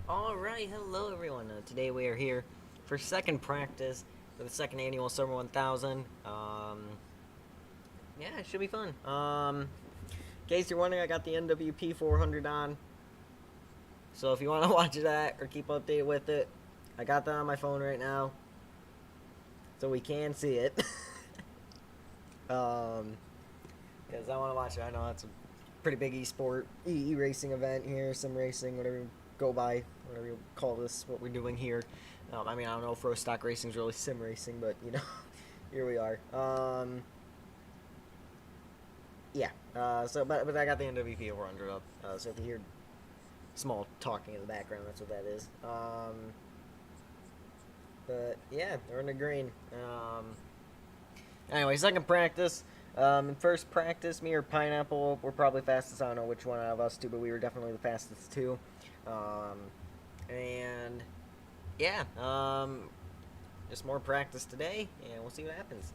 Alright, hello everyone. Today we are here for second practice for the second annual Summer 1000. Yeah, it should be fun. In case you're wondering, I got the NWP 400 on. So if you want to watch that or keep updated with it, I got that on my phone right now. So we can see it. Because I want to watch it. I know it's a pretty big e-sport, e-racing event here, sim racing, whatever you go by, whatever you call this, what we're doing here. I mean, I don't know if road stock racing is really sim racing, but you know, here we are. Yeah. But I got the NWP 400 up. So if you hear small talking in the background, that's what that is. But yeah, they're in the green. Anyway, second practice. In first practice, me or Pineapple were probably fastest. I don't know which one out of us two, but we were definitely the fastest too. And yeah, just more practice today, and we'll see what happens.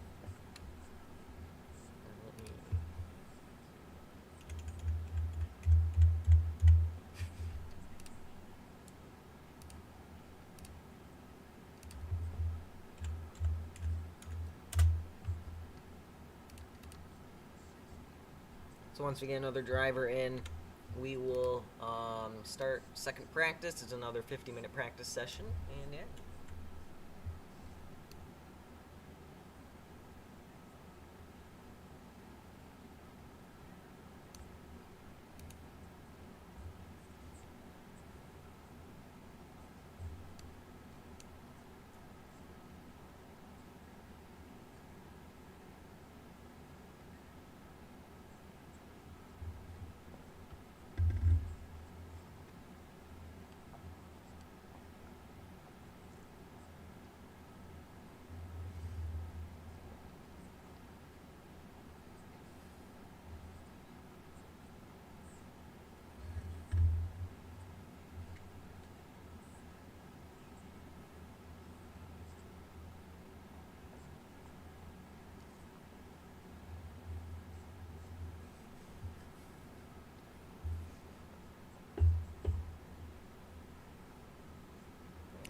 So once we get another driver in, we will start second practice. It's another 50-minute practice session, and yeah.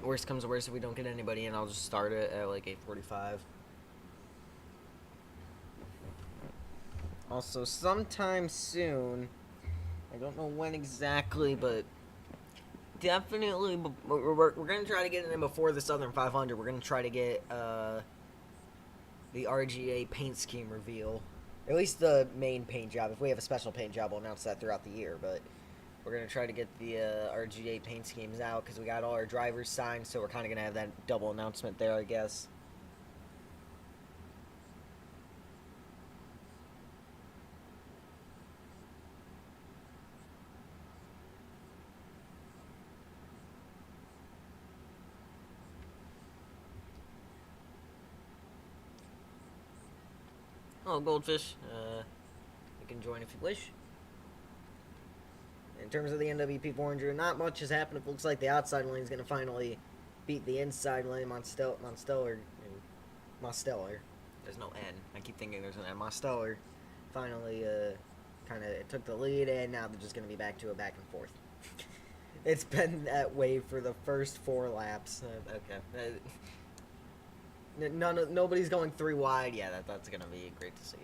Worst comes to worst, if we don't get anybody in, I'll just start it at like 8:45. Also, sometime soon, I don't know when exactly, but definitely we're going to try to get it in before the Southern 500. We're going to try to get the RGA paint scheme reveal. At least the main paint job. If we have a special paint job, we'll announce that throughout the year, but we're going to try to get the RGA paint schemes out because we got all our drivers signed, so we're kind of going to have that double announcement there, I guess. Oh, Goldfish. You can join if you wish. In terms of the NWP 400, not much has happened. It looks like the outside lane is going to finally beat the inside lane. Monsteller. There's no N. I keep thinking there's an N. Monsteller finally kind of took the lead, and now they're just going to be back to a back and forth. It's been that way for the first 4 laps. Okay. Nobody's going 3 wide. Yeah, that's going to be great to see.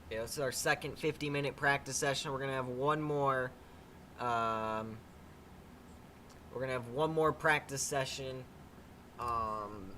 Yeah, this is our second 50-minute practice session. We're gonna have one more. We're gonna have one more practice session. Um,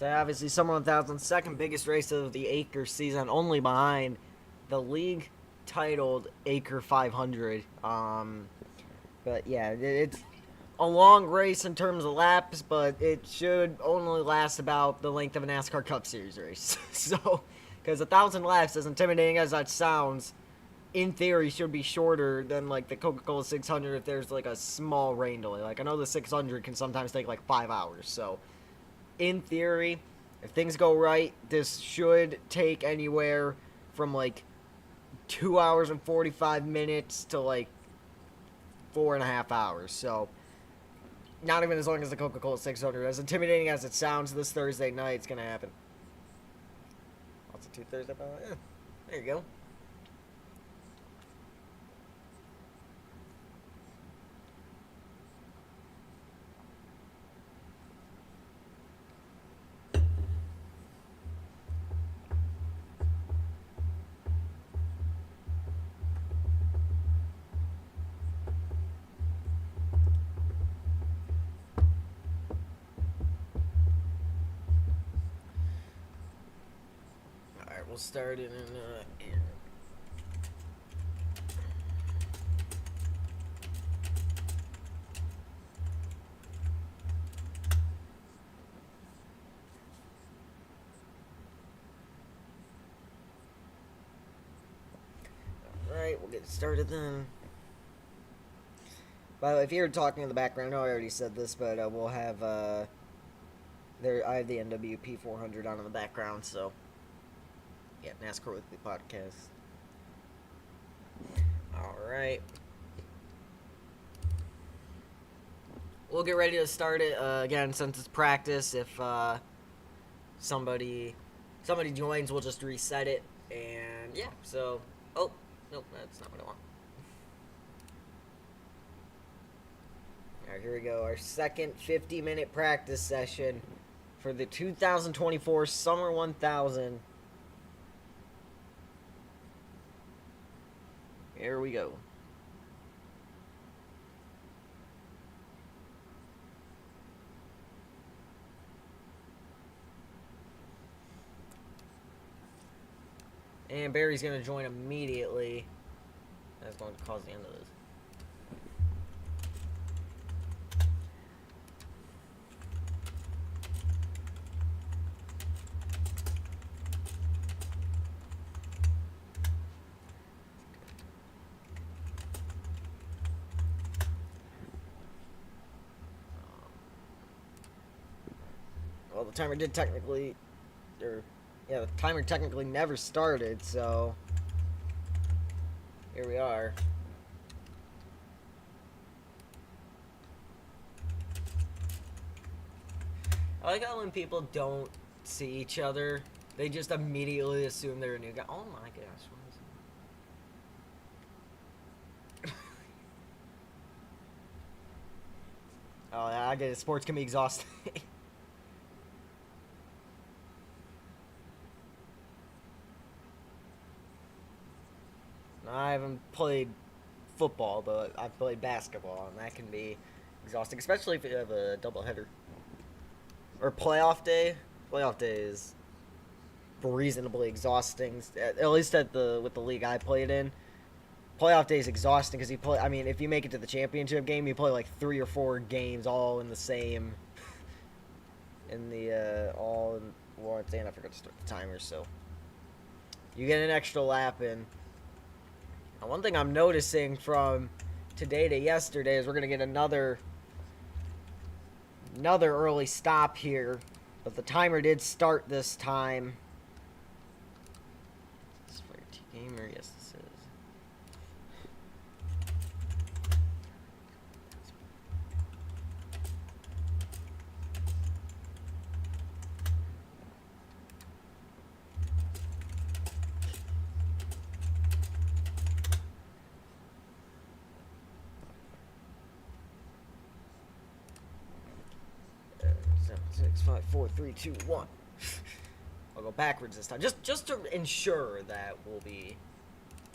So obviously, Summer 1000, second biggest race of the Acre season, only behind the league titled Acre 500. But yeah, it's a long race in terms of laps, but it should only last about the length of a NASCAR Cup Series race. So, because 1,000 laps, as intimidating as that sounds, in theory should be shorter than like the Coca-Cola 600 if there's like a small rain delay. Like I know the 600 can sometimes take like 5 hours. So, in theory, if things go right, this should take anywhere from like 2 hours and 45 minutes to like 4.5 hours. So, not even as long as the Coca-Cola 600. As intimidating as it sounds, this Thursday night, it's going to happen. What's it, 2 Thursday? Yeah, there you go. Alright, we'll start it in here. Alright, we'll get started then. By the way, if you're talking in the background, I know I already said this, but we'll have, I have the NWP 400 on in the background, so, yeah, NASCAR Weekly Podcast. Alright. We'll get ready to start it, again, since it's practice. If, somebody joins, we'll just reset it, and, yeah, so, oh, nope, that's not what I want. Alright, here we go. Our second 50-minute practice session for the 2024 Summer 1000. Here we go. And Barry's going to join immediately. That's going to cause the end of this. Well, the timer did technically, the timer technically never started, so here we are. I like how when people don't see each other, they just immediately assume they're a new guy. Oh my gosh, what is it? Oh yeah, I get it. Sports can be exhausting. I haven't played football, but I've played basketball, and that can be exhausting, especially if you have a doubleheader. Or playoff day. Playoff day is reasonably exhausting, at least with the league I played in. Playoff day is exhausting because if you make it to the championship game, you play like 3 or 4 games all in the same, well, at the end I forgot to start the timer, so you get an extra lap in. Now, one thing I'm noticing from today to yesterday is we're going to get another early stop here, but the timer did start this time. Is this Fire T-Gamer? Yes, this is. Six, five, four, three, two, one. I'll go backwards this time, just to ensure that we'll be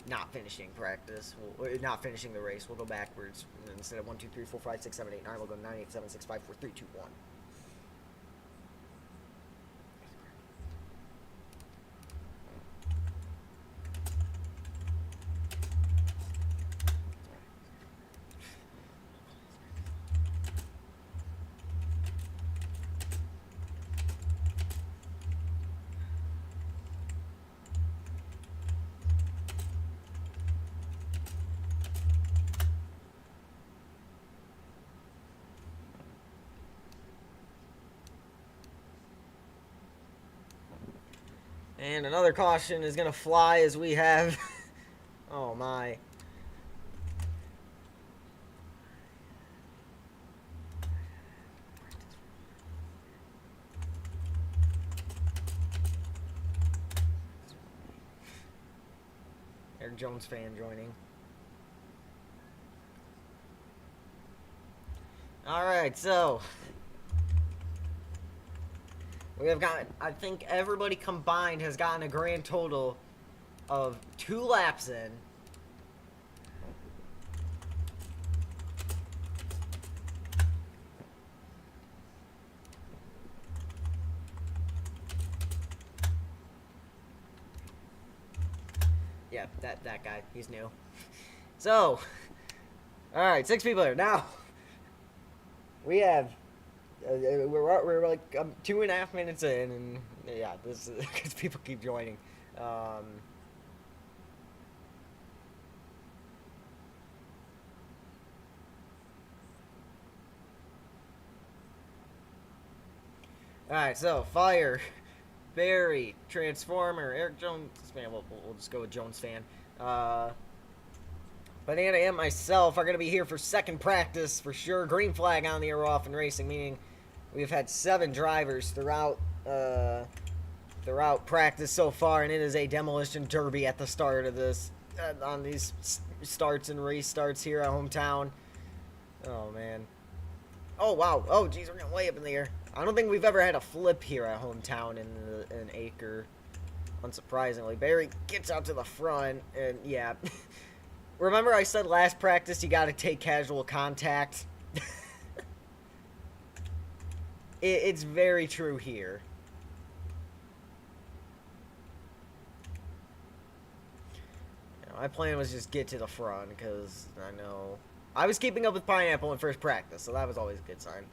not finishing practice, not finishing the race. We'll go backwards instead of 1, 2, 3, 4, 5, 6, 7, 8, 9. We'll go 9, 8, 7, 6, 5, 4, 3, 2, 1. And another caution is going to fly as we have... oh, my. Eric Jones fan joining. Alright, so... we have gotten... I think everybody combined has gotten a grand total of 2 laps in. Yeah, that guy. He's new. So, alright, 6 people here. Now, we have... we're like 2.5 minutes in, and yeah, this is because people keep joining. Alright, so Fire, Barry, Transformer, Eric Jones fan. We'll just go with Jones fan. Banana and myself are going to be here for second practice for sure. Green flag on the Aero Off and Racing, meaning we've had 7 drivers throughout practice so far, and it is a demolition derby at the start of this on these starts and restarts here at hometown. Oh man. Oh wow. Oh geez, we're getting way up in the air. I don't think we've ever had a flip here at hometown in an acre. Unsurprisingly, Barry gets out to the front, and yeah. Remember I said last practice you got to take casual contact? It's very true here. You know, my plan was just get to the front because I know... I was keeping up with Pineapple in first practice, so that was always a good sign.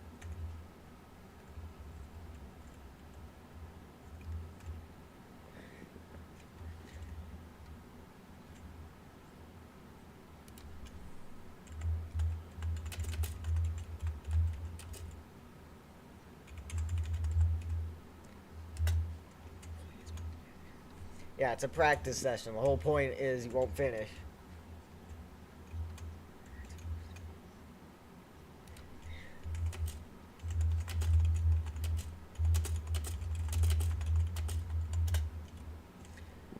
Yeah, it's a practice session. The whole point is you won't finish.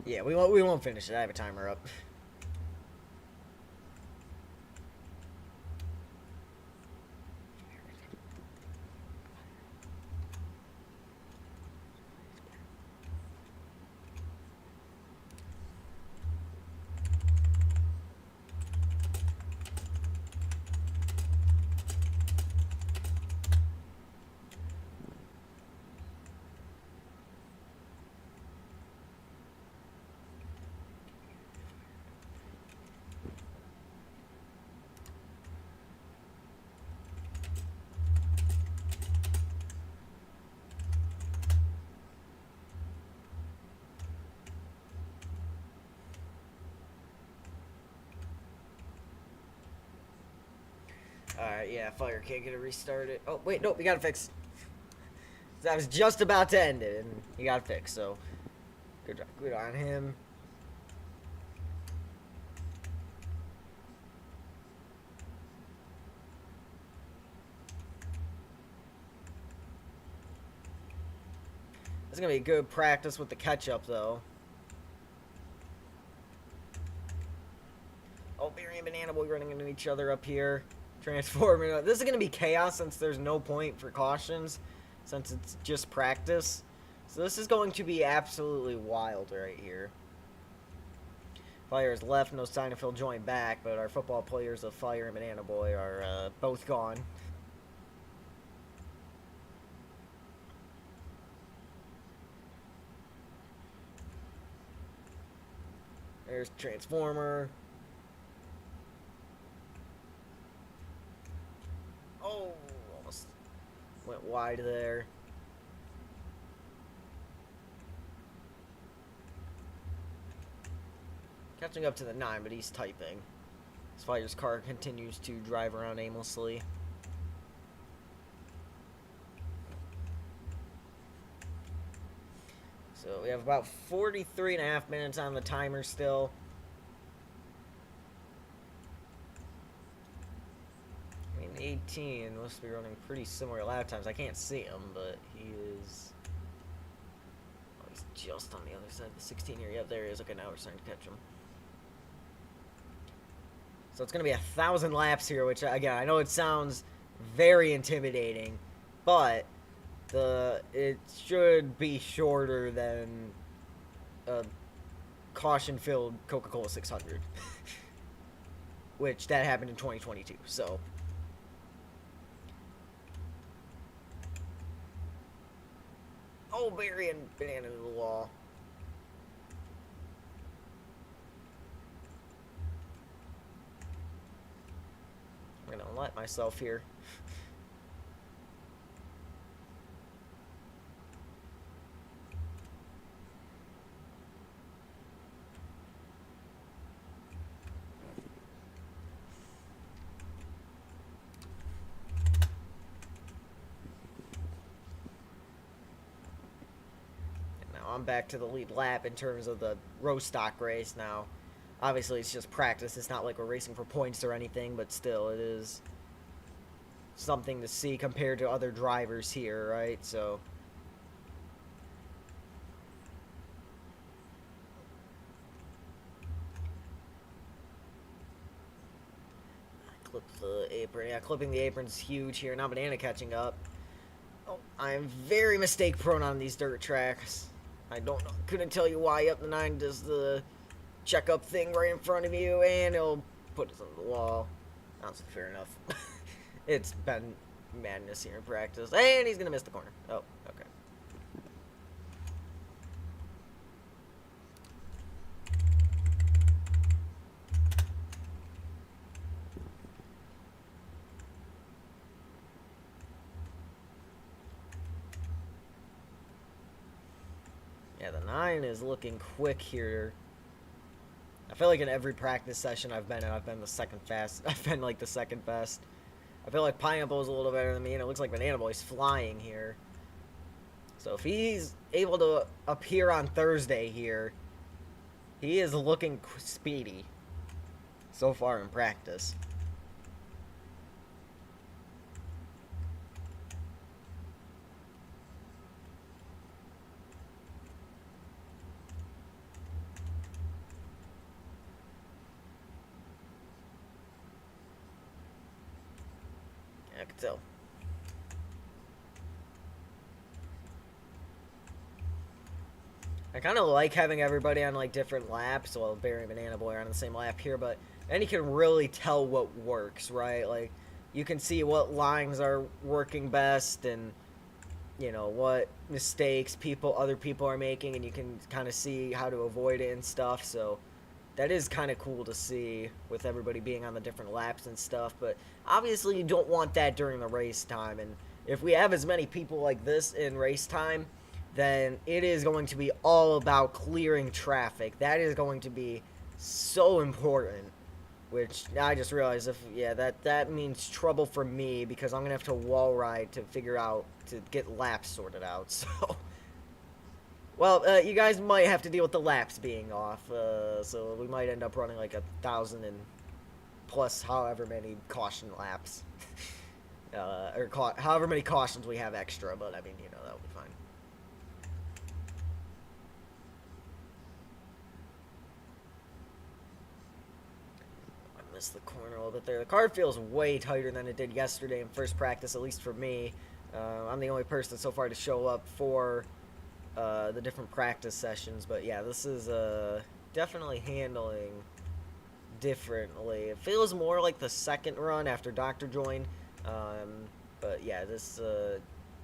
Yeah, we won't finish it. I have a timer up. Alright, yeah, Fire can't get it restarted. Oh, wait, nope, we gotta fix. I was just about to end it, and he got fixed, so good job. Good on him. This is gonna be good practice with the catch-up, though. Oh, Barry and Banana Boy running into each other up here. Transforming. This is gonna be chaos since there's no point for cautions, since it's just practice. So this is going to be absolutely wild right here. Fire is left, no sign of Phil join back, but our football players of Fire and Banana Boy are both gone. There's Transformer. Oh, almost went wide there. Catching up to the 9, but he's typing. His Fire's car continues to drive around aimlessly. So we have about 43.5 minutes on the timer still. I mean, 18 must be running pretty similar lap times. I can't see him, but he is... Oh, he's just on the other side of the 16 here. Yep, there he is. Okay, now we're starting to catch him. So it's going to be 1,000 laps here, which, again, I know it sounds very intimidating, but it should be shorter than a caution-filled Coca-Cola 600, which that happened in 2022, so... Oh, Barry and Banana to the wall. I'm gonna let myself here. I'm back to the lead lap in terms of the row stock race now. Obviously, it's just practice. It's not like we're racing for points or anything, but still, it is something to see compared to other drivers here, right? So, clip the apron. Yeah, clipping the apron's huge here. Now Banana catching up. Oh, I'm very mistake prone on these dirt tracks. I don't know. Couldn't tell you why. Up the 9 does the checkup thing right in front of you, and it'll put us on the wall. That's fair enough. It's been madness here in practice. And he's going to miss the corner. Oh, okay. Yeah, the 9 is looking quick here. I feel like in every practice session I've been in, I've been the second fast. I've been like the second best. I feel like Pineapple is a little better than me, and it looks like Banana Boy's flying here. So if he's able to appear on Thursday here, he is looking speedy so far in practice. I can tell. I kind of like having everybody on like different laps. Well, Barry and Banana Boy are on the same lap here, but then you can really tell what works, right? Like you can see what lines are working best, and you know what mistakes other people are making, and you can kind of see how to avoid it and stuff. So that is kind of cool to see with everybody being on the different laps and stuff. But obviously, you don't want that during the race time. And if we have as many people like this in race time, then it is going to be all about clearing traffic. That is going to be so important. Which I just realized, that means trouble for me, because I'm gonna have to wall ride to figure out to get laps sorted out. So. Well, you guys might have to deal with the laps being off, so we might end up running like 1,000 and plus however many caution laps, or however many cautions we have extra, but I mean, you know, that'll be fine. I missed the corner a little bit there. The car feels way tighter than it did yesterday in first practice, at least for me. I'm the only person so far to show up for the different practice sessions, but yeah, this is definitely handling differently. It feels more like the second run after Dr. joined, but yeah, this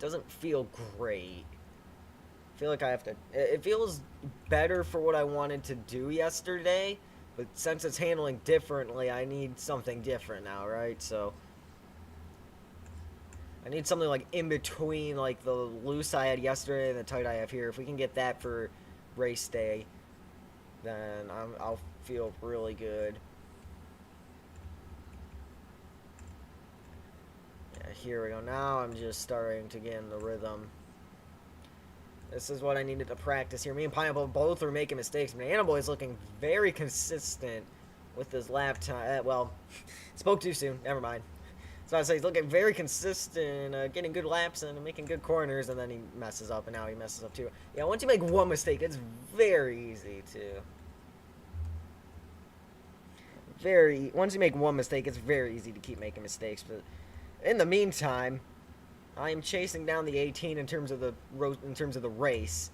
doesn't feel great. I feel like I have to. It feels better for what I wanted to do yesterday, but since it's handling differently, I need something different now, right? So. I need something like in between, like the loose I had yesterday and the tight I have here. If we can get that for race day, then I'll feel really good. Yeah, here we go. Now I'm just starting to get in the rhythm. This is what I needed to practice here. Me and Pineapple both are making mistakes. Banana Boy's looking very consistent with his lap time. Well, spoke too soon. Never mind. So I say he's looking very consistent, getting good laps and making good corners, and then he messes up, and now he messes up too. Yeah, once you make one mistake, it's very easy to. Once you make one mistake, it's very easy to keep making mistakes. But in the meantime, I am chasing down the 18 in terms of the race.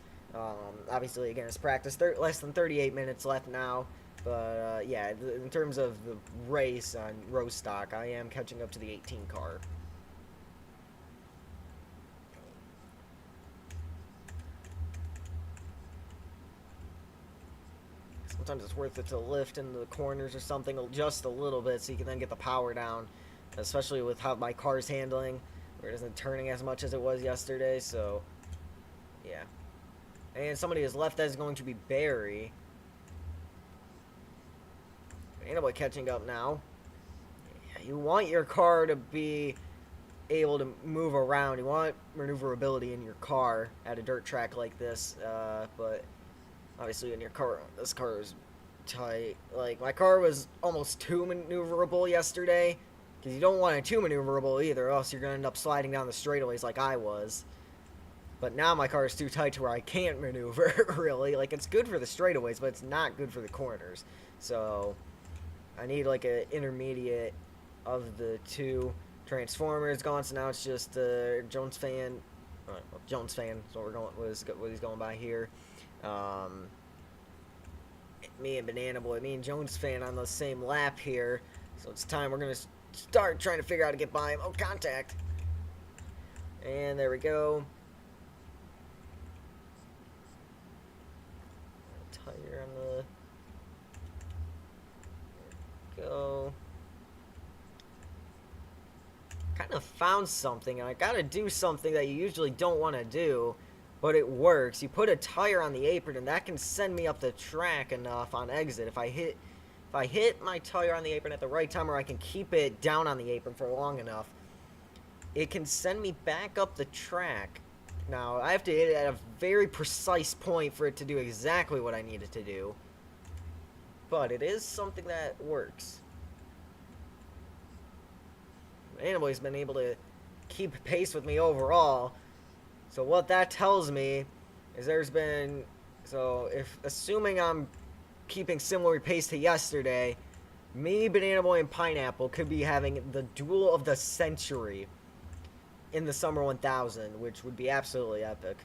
Obviously, again, it's practice. Less than 38 minutes left now. But yeah, in terms of the race on Rostock, I am catching up to the 18 car. Sometimes it's worth it to lift into the corners or something just a little bit so you can then get the power down, especially with how my car's handling, where it isn't turning as much as it was yesterday. So yeah, and somebody has left that is going to be Barry. Anyway, catching up now. You want your car to be able to move around. You want maneuverability in your car at a dirt track like this. But obviously, in your car, this car is tight. Like, my car was almost too maneuverable yesterday. Because you don't want it too maneuverable either, or else you're going to end up sliding down the straightaways like I was. But now my car is too tight to where I can't maneuver, really. Like, it's good for the straightaways, but it's not good for the corners. So I need like an intermediate of the two. Transformer is gone, so now it's just Jones fan. Jones fan is what we're going. What he's going by here. Me and Banana Boy, me and Jones fan on the same lap here. So it's time we're gonna start trying to figure out how to get by him. Oh, contact! And there we go. Tire on the. Go. Kind of found something, and I gotta do something that you usually don't want to do, but it works. You put a tire on the apron, and that can send me up the track enough on exit. If I hit my tire on the apron at the right time, or I can keep it down on the apron for long enough, it can send me back up the track. Now, I have to hit it at a very precise point for it to do exactly what I need it to do. But it is something that works. Anyway's been able to keep pace with me overall. So what that tells me is there's been... So, assuming I'm keeping similar pace to yesterday, me, Banana Boy, and Pineapple could be having the duel of the century in the Summer 1000, which would be absolutely epic.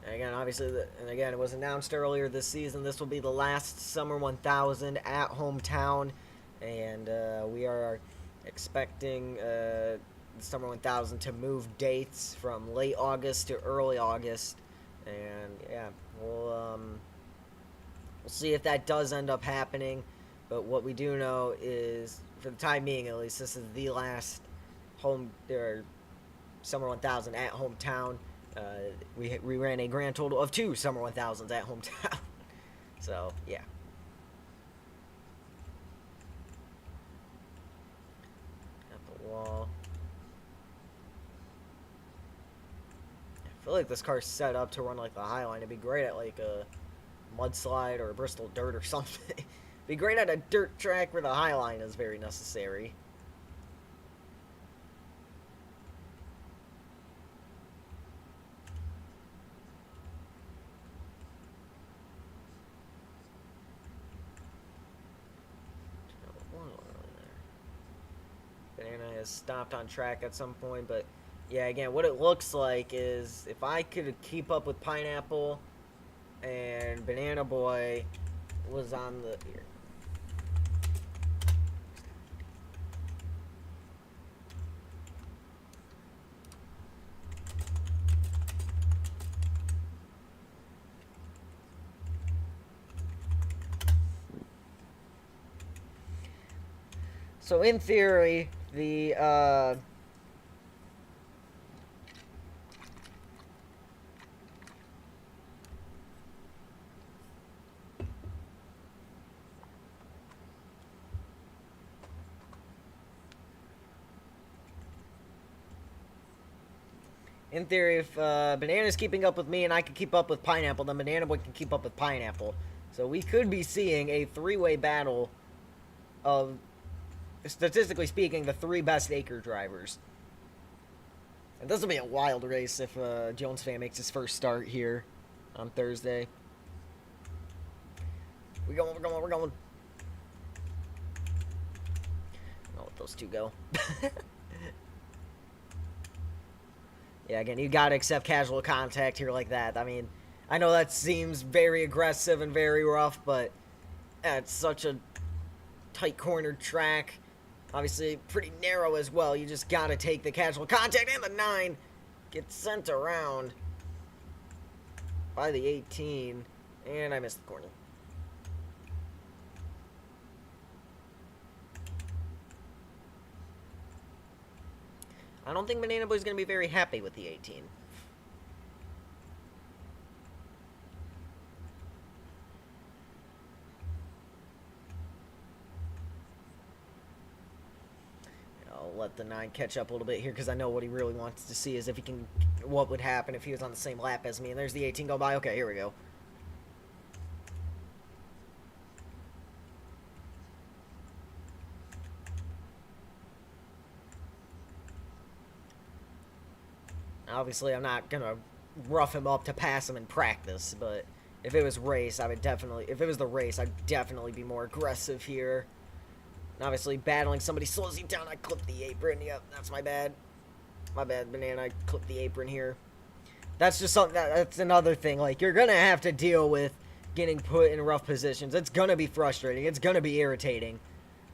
And again, obviously, it was announced earlier this season, this will be the last Summer 1000 at hometown, and we are expecting the Summer 1000 to move dates from late August to early August, and yeah, we'll see if that does end up happening. But what we do know is, for the time being at least, this is the last Summer 1000 at hometown. We ran a grand total of 2 Summer 1000s at hometown. So, yeah. At the wall. I feel like this car's set up to run like the Highline. It'd be great at like a mudslide or a Bristol dirt or something. Be great at a dirt track where the Highline is very necessary. Banana has stopped on track at some point, but yeah, again, what it looks like is if I could keep up with Pineapple and Banana Boy was on the here. So in theory, the In theory, if Banana's keeping up with me and I can keep up with Pineapple, then Banana Boy can keep up with Pineapple. So we could be seeing a three-way battle of, statistically speaking, the three best Acre drivers. And this will be a wild race if Jones fan makes his first start here on Thursday. We're going. I'll let those two go. Yeah, again, you gotta accept casual contact here like that. I mean, I know that seems very aggressive and very rough, but it's such a tight cornered track. Obviously, pretty narrow as well. You just gotta take the casual contact, and the 9 gets sent around by the 18, and I missed the corner. I don't think Banana Boy's gonna be very happy with the 18. I'll let the 9 catch up a little bit here because I know what he really wants to see is if he can, what would happen if he was on the same lap as me. And there's the 18 go by. Okay, here we go. Obviously, I'm not gonna rough him up to pass him in practice, but if it was race, I would definitely, if it was the race, I'd definitely be more aggressive here. And obviously, battling somebody slows you down. I clipped the apron. Yep, that's my bad. My bad, Banana. I clipped the apron here. That's just something, that's another thing. Like, you're gonna have to deal with getting put in rough positions. It's gonna be frustrating. It's gonna be irritating.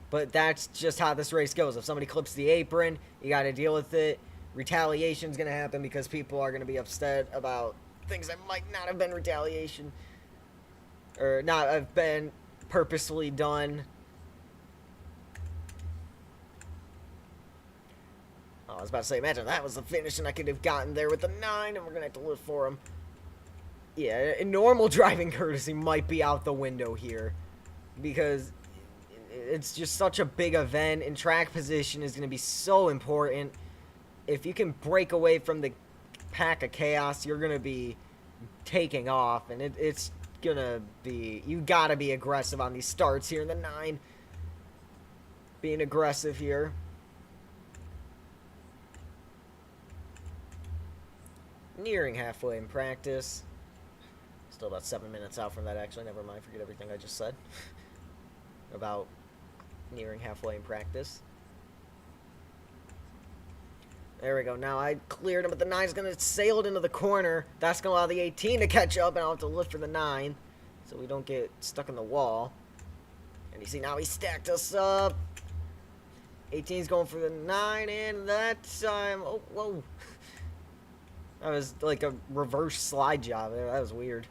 But that's just how this race goes. If somebody clips the apron, you gotta deal with it. Retaliation's gonna happen because people are gonna be upset about things that might not have been retaliation or not have been purposefully done. Oh, I was about to say, imagine that was the finish and I could have gotten there with the 9 and we're gonna have to live for him. Yeah, normal driving courtesy might be out the window here because it's just such a big event and track position is gonna be so important. If you can break away from the pack of chaos, you're going to be taking off. And it's going to be... You got to be aggressive on these starts here in the 9. Being aggressive here. Nearing halfway in practice. Still about 7 minutes out from that, actually. Never mind, forget everything I just said. About nearing halfway in practice. There we go. Now I cleared him, but the 9's going to sail it into the corner. That's going to allow the 18 to catch up, and I'll have to lift for the 9 so we don't get stuck in the wall. And you see now he stacked us up. 18's going for the 9, and that time... Oh, whoa. That was like a reverse slide job there. That was weird.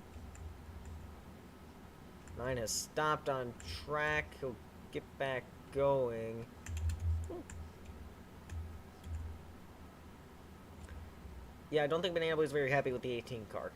9 has stopped on track. He'll get back going. Yeah, I don't think Banana Boy is very happy with the 18 car.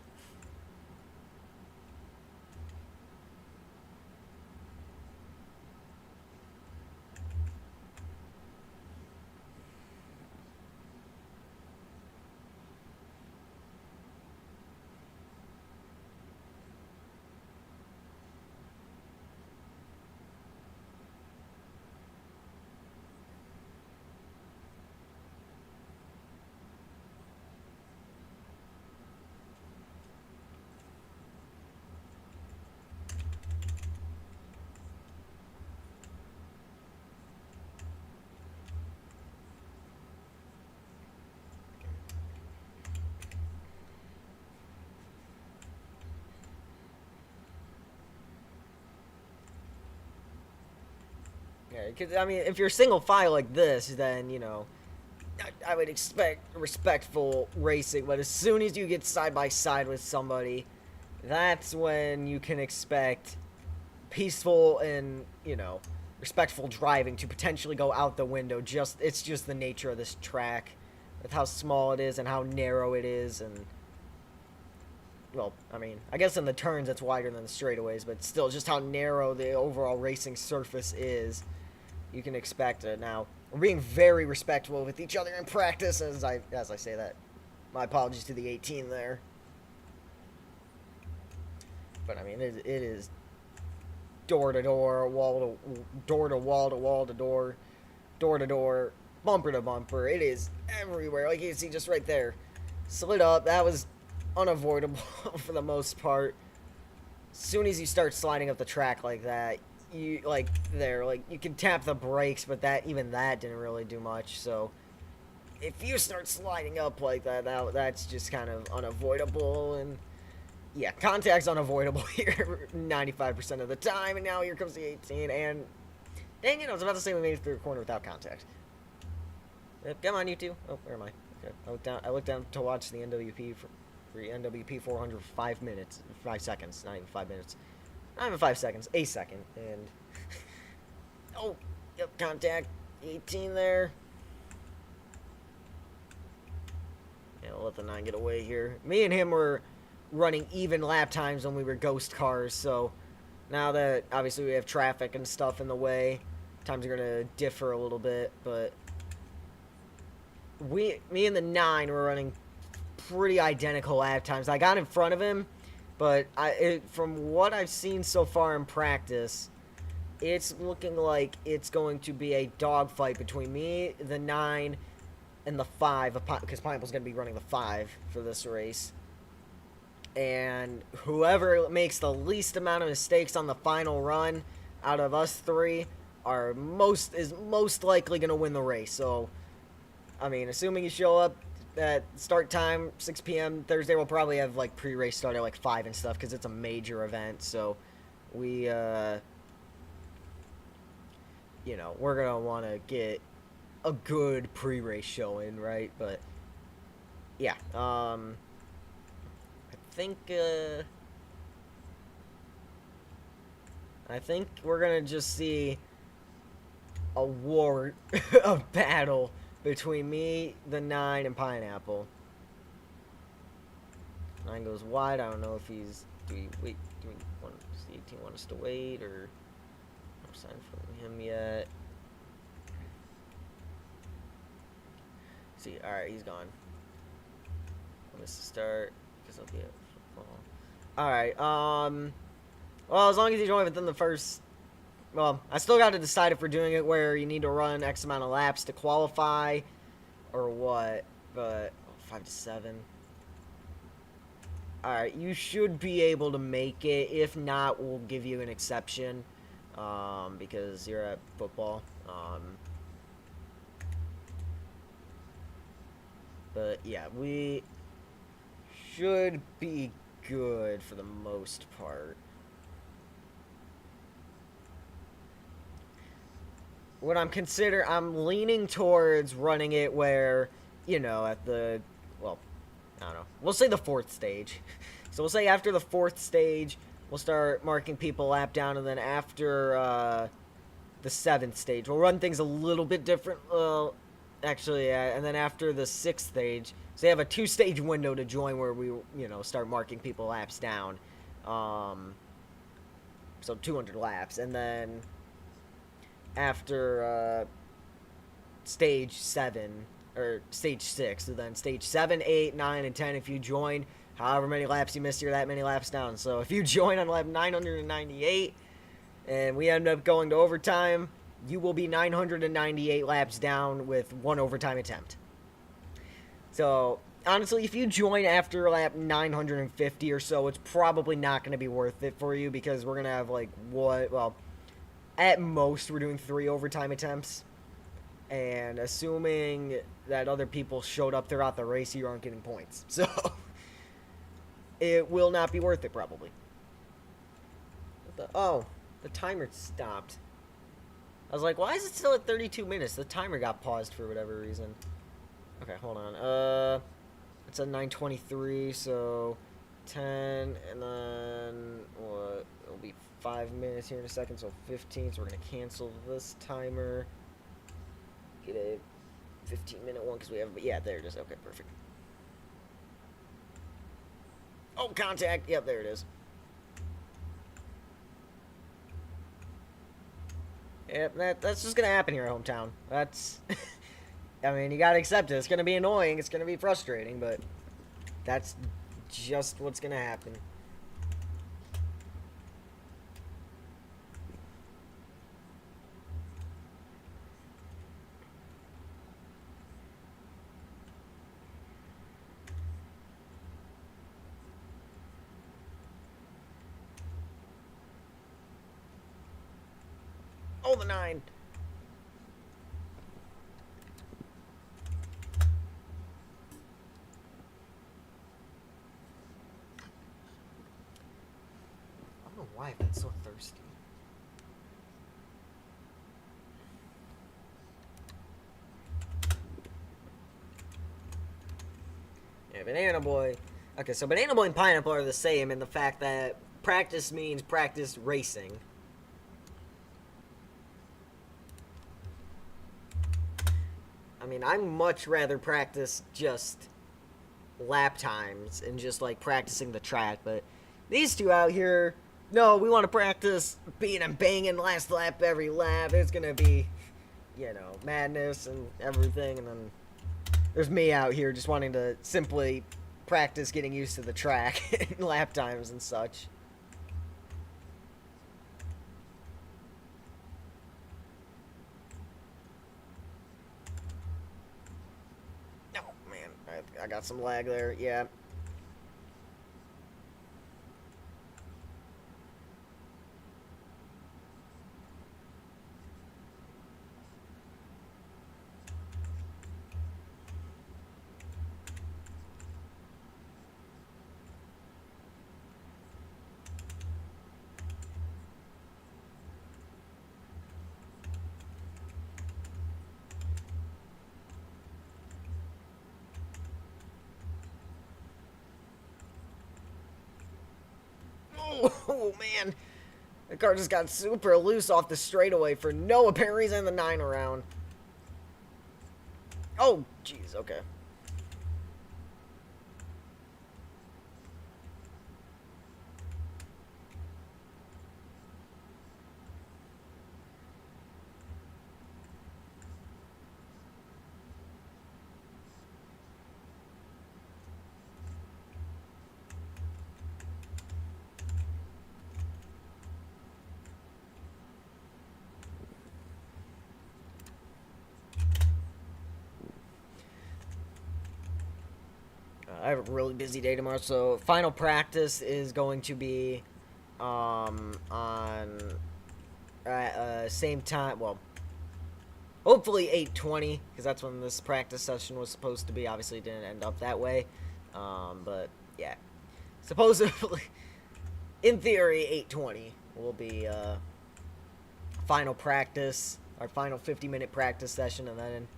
Yeah, because, I mean, if you're single file like this, then, you know, I would expect respectful racing, but as soon as you get side by side with somebody, that's when you can expect peaceful and, you know, respectful driving to potentially go out the window. It's just the nature of this track with how small it is and how narrow it is, and well, I mean, I guess in the turns it's wider than the straightaways, but still just how narrow the overall racing surface is. You can expect it. Now, we're being very respectful with each other in practice as I say that. My apologies to the 18 there. But I mean, it is door to door, wall to door to wall to wall to door, door to door, bumper to bumper. It is everywhere. Like you can see just right there. Slid up. That was unavoidable for the most part. As soon as you start sliding up the track like that, you you can tap the brakes, but even that didn't really do much. So if you start sliding up like that, that's just kind of unavoidable. And yeah, contact's unavoidable here 95% of the time. And now here comes the 18. And dang it, I was about to say we made it through a corner without contact. Come on, you two. Oh, where am I? Okay. I looked down to watch the NWP for NWP 400 for 5 minutes, 5 seconds, not even 5 minutes, not even 5 seconds, a second, and oh, yep, contact, 18 there. Yeah, we'll let the 9 get away here. Me and him were running even lap times when we were ghost cars, so now that obviously we have traffic and stuff in the way, times are gonna differ a little bit, but me and the 9 were running pretty identical lap times. I got in front of him, but from what I've seen so far in practice, it's looking like it's going to be a dogfight between me, the 9, and the 5, because Pineapple's going to be running the 5 for this race. And whoever makes the least amount of mistakes on the final run out of us 3 is most likely going to win the race. So, I mean, assuming you show up at start time 6 p.m. Thursday, we'll probably have like pre-race start at like 5 and stuff because it's a major event. So we you know, we're gonna want to get a good pre-race showing, right? But yeah, I think we're gonna just see a war, a battle between me, the 9, and Pineapple. 9 goes wide. I don't know if he's... Do we want... Does the 18 want us to wait, or... No sign from him yet. See, alright, he's gone. I missed the start, because I'll be at football. Alright, well, as long as you join within the first... Well, I still got to decide if we're doing it where you need to run X amount of laps to qualify or what, but 5 to 7. Alright, you should be able to make it. If not, we'll give you an exception because you're at football. But yeah, we should be good for the most part. What I'm leaning towards running it where, you know, at the, well, I don't know. We'll say the 4th stage. So we'll say after the 4th stage, we'll start marking people lap down, and then after the 7th stage, we'll run things a little bit different. Well, actually, and then after the 6th stage, so they have a 2-stage window to join where we, you know, start marking people laps down. So 200 laps, and then after stage 7 or stage 6, so then stage 7, 8, 9, and 10, if you join, however many laps you missed, you're that many laps down. So if you join on lap 998 and we end up going to overtime, you will be 998 laps down with 1 overtime attempt. So honestly, if you join after lap 950 or so, it's probably not going to be worth it for you, because we're going to have like at most, we're doing 3 overtime attempts. And assuming that other people showed up throughout the race, you aren't getting points. So, it will not be worth it, probably. Oh, the timer stopped. I was like, why is it still at 32 minutes? The timer got paused for whatever reason. Okay, hold on. It's at 9:23, so 10, and then, what? It'll be 5 minutes here in a second, so 15, so we're going to cancel this timer. Get a 15-minute one, because we have, yeah, there it is. Okay, perfect. Oh, contact. Yep, there it is. Yep, that's just going to happen here at Hometown. That's I mean, you gotta accept it. It's gonna be annoying. It's gonna be frustrating, but that's just what's gonna happen. Oh, the 9. I don't know why I've been so thirsty. Yeah, Banana Boy. Okay, so Banana Boy and Pineapple are the same in the fact that practice means practice racing. I mean, I'd much rather practice just lap times and just like practicing the track, but these two out here, no, we want to practice being and banging last lap every lap. It's gonna be, madness and everything, and then there's me out here just wanting to simply practice getting used to the track and lap times and such. Oh man, I got some lag there. Yeah. Oh man, the car just got super loose off the straightaway for no apparent reason in the 9 around. Oh, jeez, okay. I have a really busy day tomorrow, so final practice is going to be on same time. Well, hopefully 8:20, because that's when this practice session was supposed to be. Obviously, it didn't end up that way, but yeah, supposedly, in theory, 8:20 will be final practice, our final 50-minute practice session, and then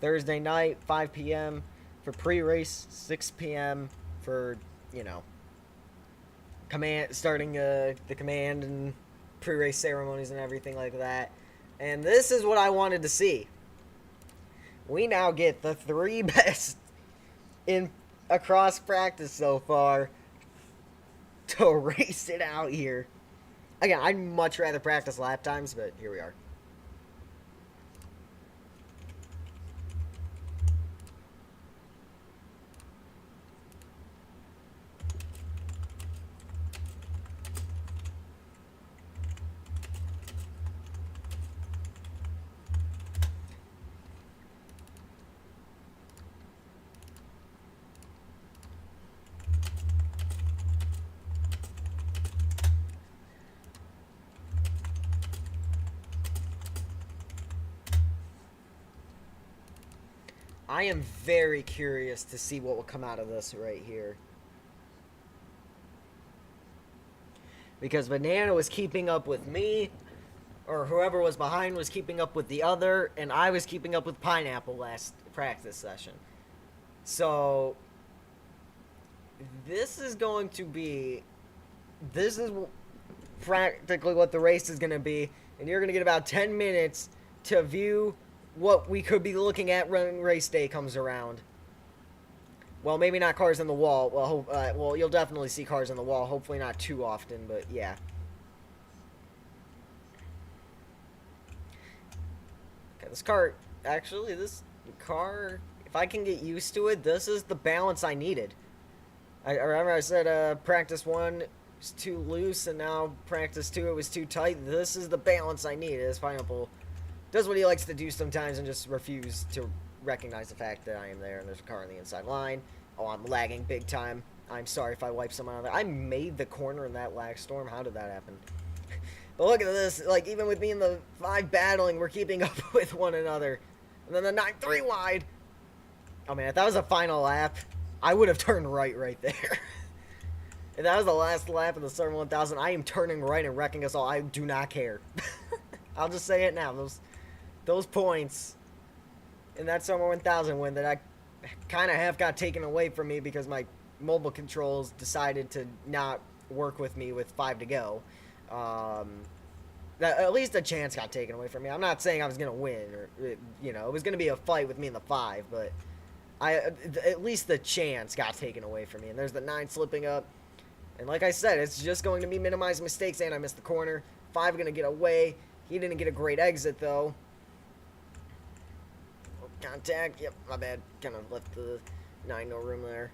Thursday night 5 p.m. for pre-race, 6 p.m. for starting the command and pre-race ceremonies and everything like that. And this is what I wanted to see. We now get the 3 best in across practice so far to race it out here. Again, I'd much rather practice lap times, but here we are. I am very curious to see what will come out of this right here. Because Banana was keeping up with me, or whoever was behind was keeping up with the other, and I was keeping up with Pineapple last practice session. So, this is going to be. This is practically what the race is going to be, and you're going to get about 10 minutes to view what we could be looking at when race day comes around. Well, maybe not cars on the wall. Well, you'll definitely see cars on the wall. Hopefully not too often, but yeah. Okay, this car, actually, this The car, if I can get used to it, this is the balance I needed. I remember I said practice 1 was too loose, and now practice 2 it was too tight. This is the balance I need. As Pineapple does what he likes to do sometimes and just refuse to recognize the fact that I am there and there's a car on the inside line. Oh, I'm lagging big time. I'm sorry if I wipe someone out of there. I made the corner in that lag storm. How did that happen? But look at this. Like, even with me and the 5 battling, we're keeping up with one another. And then the 9 3 wide. Oh, man, if that was a final lap, I would have turned right there. If that was the last lap of the Summer 1000, I am turning right and wrecking us all. I do not care. I'll just say it now. Those points in that Summer 1000 win that I kind of half got taken away from me because my mobile controls decided to not work with me with 5 to go. At least a chance got taken away from me. I'm not saying I was going to win, or, you know, it was going to be a fight with me in the 5, but at least the chance got taken away from me. And there's the 9 slipping up. And like I said, it's just going to be minimizing mistakes, and I missed the corner. 5 going to get away. He didn't get a great exit, though. Oh, contact. Yep, my bad. Kind of left the 9 no room there.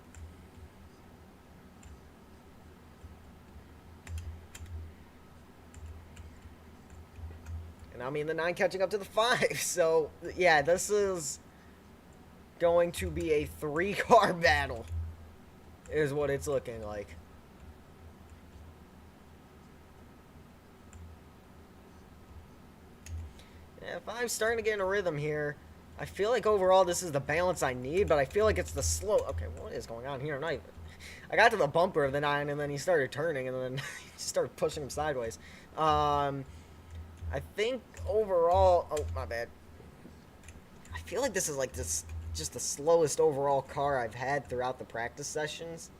And I mean the 9 catching up to the 5. So, yeah, this is going to be a 3-car battle, is what it's looking like. Yeah, 5's starting to get in a rhythm here. I feel like overall this is the balance I need, but I feel like it's the slow... Okay, what is going on here? I got to the bumper of the 9, and then he started turning, and then he started pushing him sideways. I think overall... Oh, my bad. I feel like this is like just the slowest overall car I've had throughout the practice sessions.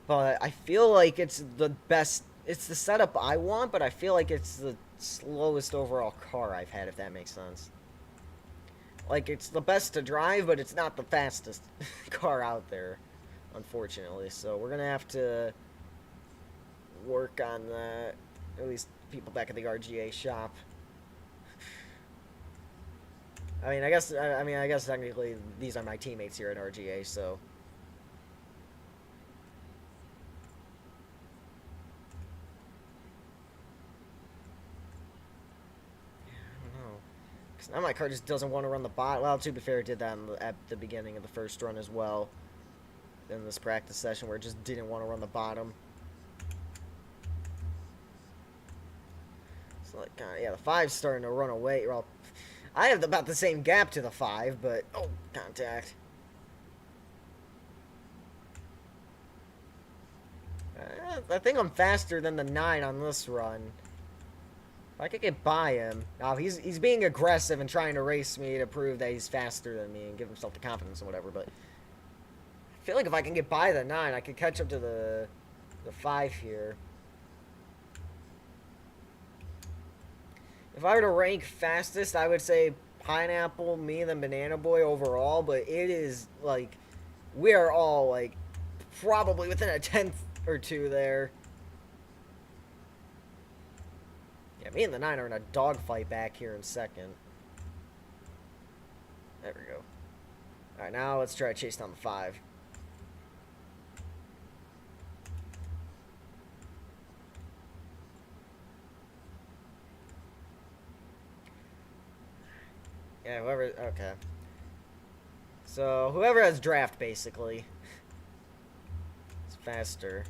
But I feel like it's the best... It's the setup I want, but I feel like it's the slowest overall car I've had, if that makes sense. Like, it's the best to drive, but it's not the fastest car out there, unfortunately. So we're going to have to work on that. At least people back at the RGA shop. I guess technically these are my teammates here at RGA, so... Now my car just doesn't want to run the bot. Well, to be fair, it did that at the beginning of the first run as well. In this practice session where it just didn't want to run the bottom. So, like, yeah, the 5's starting to run away. Well, I have about the same gap to the 5, but... Oh, contact. I think I'm faster than the 9 on this run. If I could get by him. Now, he's being aggressive and trying to race me to prove that he's faster than me and give himself the confidence and whatever, but I feel like if I can get by the 9, I could catch up to the 5 here. If I were to rank fastest, I would say Pineapple, me, and then Banana Boy overall, but it is, like, we are all, like, probably within a tenth or two there. Yeah, me and the 9 are in a dogfight back here in second. There we go. Alright, now let's try to chase down the 5. Yeah, whoever... Okay. So, whoever has draft, basically. It's faster.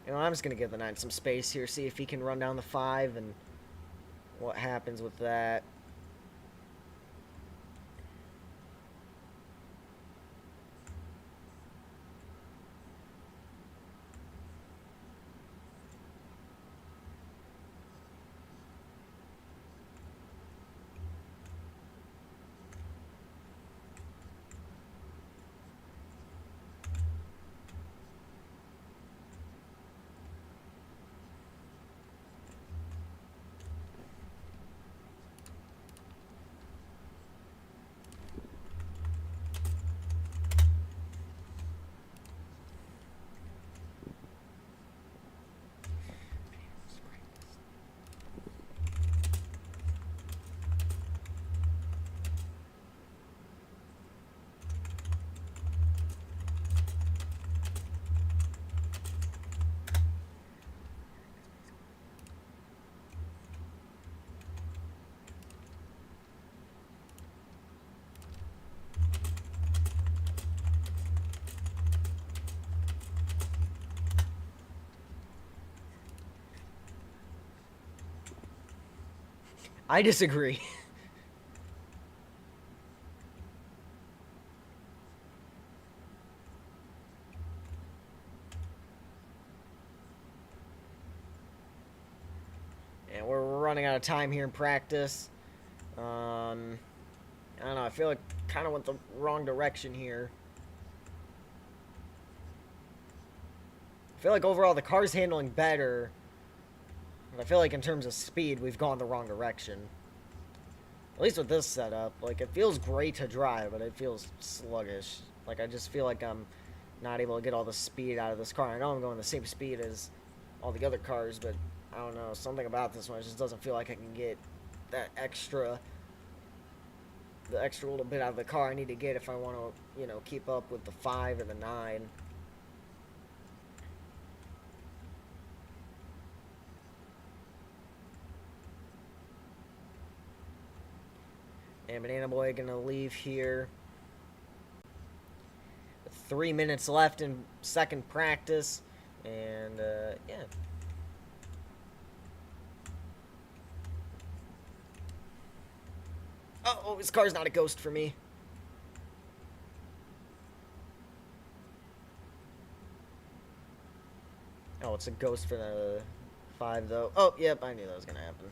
You know, I'm just going to give the 9 some space here, see if he can run down the 5 and what happens with that. I disagree. And we're running out of time here in practice. I don't know. I feel like kind of went the wrong direction here. I feel like overall the car's handling better. But I feel like in terms of speed, we've gone the wrong direction. At least with this setup. Like, it feels great to drive, but it feels sluggish. Like, I just feel like I'm not able to get all the speed out of this car. I know I'm going the same speed as all the other cars, but I don't know. Something about this one just doesn't feel like I can get that extra... the extra little bit out of the car I need to get if I want to, you know, keep up with the 5 and the 9. And Banana Boy gonna leave here. 3 minutes left in second practice. And, yeah. Oh, his car's not a ghost for me. Oh, it's a ghost for the 5, though. Oh, yep, I knew that was gonna happen.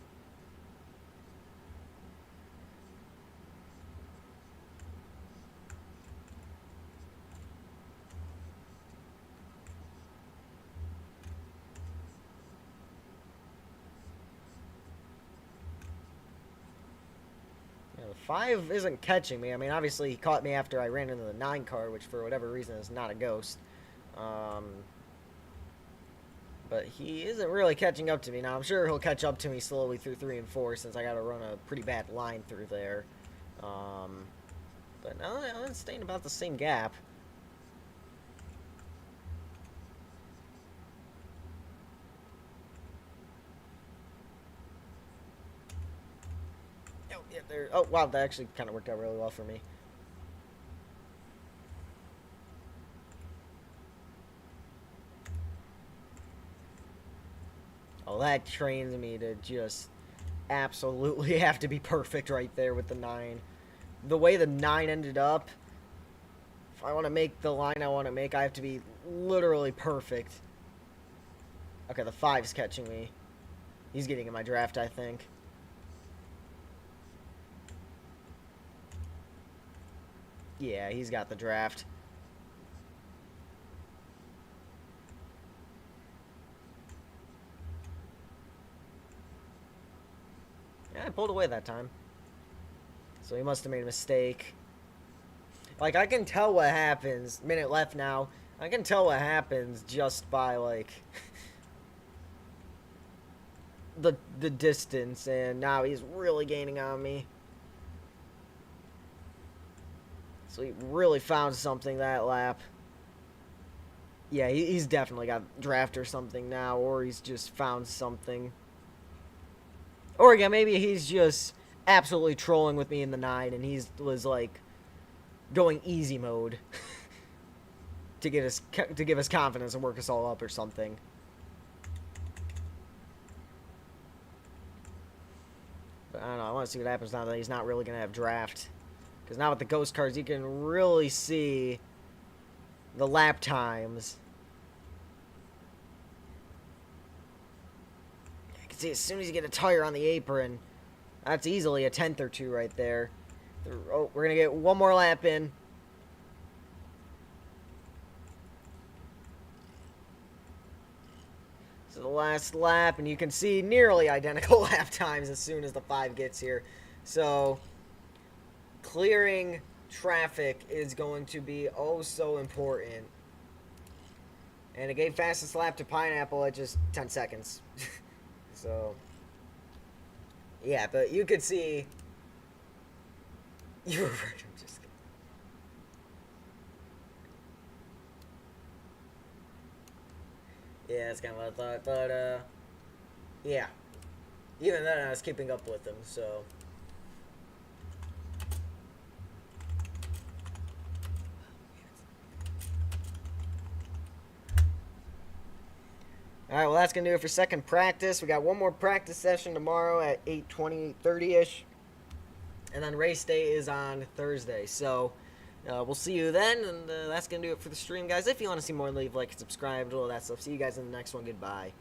The 5 isn't catching me. I mean, obviously, he caught me after I ran into the 9 car, which for whatever reason is not a ghost. But he isn't really catching up to me. Now, I'm sure he'll catch up to me slowly through 3 and 4 since I got to run a pretty bad line through there. But no, I'm staying about the same gap. Oh, yeah, there. Oh, wow, that actually kind of worked out really well for me. Oh, that trains me to just absolutely have to be perfect right there with the 9. The way the 9 ended up, if I want to make the line I want to make, I have to be literally perfect. Okay, the 5's catching me. He's getting in my draft, I think. Yeah, he's got the draft. Yeah, I pulled away that time. So he must have made a mistake. Like, I can tell what happens. Minute left now. I can tell what happens just by, like... the distance. And now he's really gaining on me. So he really found something that lap. Yeah, he's definitely got draft or something now. Or he's just found something. Or again, maybe he's just absolutely trolling with me in the 9 and he was like going easy mode to give us confidence and work us all up or something. But I don't know. I want to see what happens now that he's not really going to have draft. Because now with the ghost cards, you can really see the lap times. You can see as soon as you get a tire on the apron, that's easily a 10th or 2 right there. Oh, we're going to get one more lap in. So the last lap, and you can see nearly identical lap times as soon as the 5 gets here. So clearing traffic is going to be oh so important. And it gave fastest lap to Pineapple at just 10 seconds. So, yeah, but you could see... You were right, I'm just kidding. Yeah, that's kind of what I thought, but, yeah. Even then, I was keeping up with them, so... All right, well, that's going to do it for second practice. We got one more practice session tomorrow at 8:20, 8:30-ish. And then race day is on Thursday. So we'll see you then. And that's going to do it for the stream, guys. If you want to see more, leave a like and subscribe, all that stuff. See you guys in the next one. Goodbye.